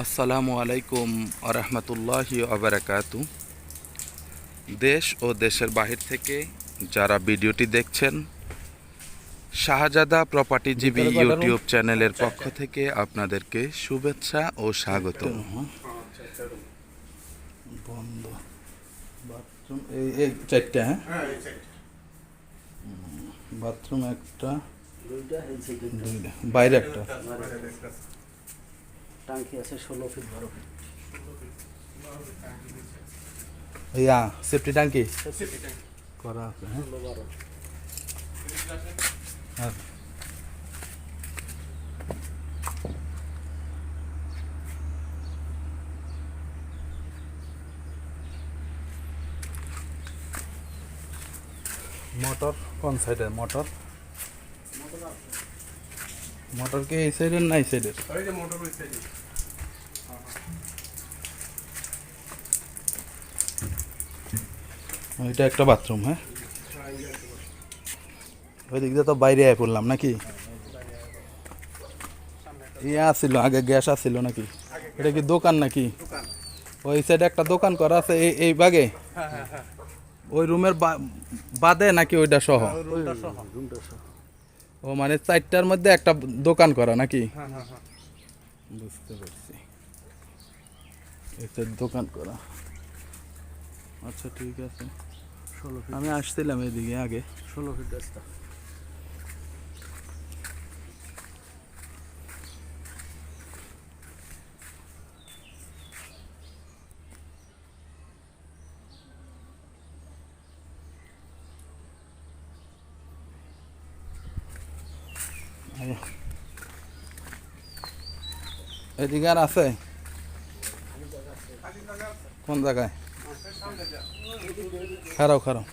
আসসালামু আলাইকুম আরহামতুল্লাহি আবরাকাতু। দেশ ও দেশের বাহির থেকে যারা ভিডিওটি দেখছেন, শাহজাদা প্রপার্টিজীবী ইউটিউব চ্যানেলের পক্ষ থেকে আপনাদেরকে শুভেচ্ছা ও স্বাগত। বন্ধ বাথরুম এই চারটা, হ্যাঁ বাথরুম একটা, দুইটা বাইরে একটা, টাঙ্কি আছে 16 ফিট 12 ফিট। ইয়া সেফটি ট্যাঙ্কি করা আছে, হ্যাঁ 16 12 আর মোটর কোন সাইডের মোটর? মোটর কি এই সাইডের না এই সাইডের? ওইটা একটা বাথরুম, হ্যাঁ ওই দিক দিয়ে তো বাইরে আয় পড়লাম নাকি? ইয়ে আসছিল আগে, গ্যাস আসছিল নাকি? এটা কি দোকান নাকি? ওই সাইডে একটা দোকান করা আছে এই বাগে, ওই রুমের বাদে নাকি ওইটা সহ? রুমটা সহ। ও মানে চারটার মধ্যে একটা দোকান করা নাকি? বুঝতে পারছি, এটা দোকান করা। আচ্ছা ঠিক আছে, 16 ফিট আমি আসছিলাম এদিকে আগে। 16 ফিট রাস্তা। এদিকে আর আছে কোন জায়গায়? খারাও খারাও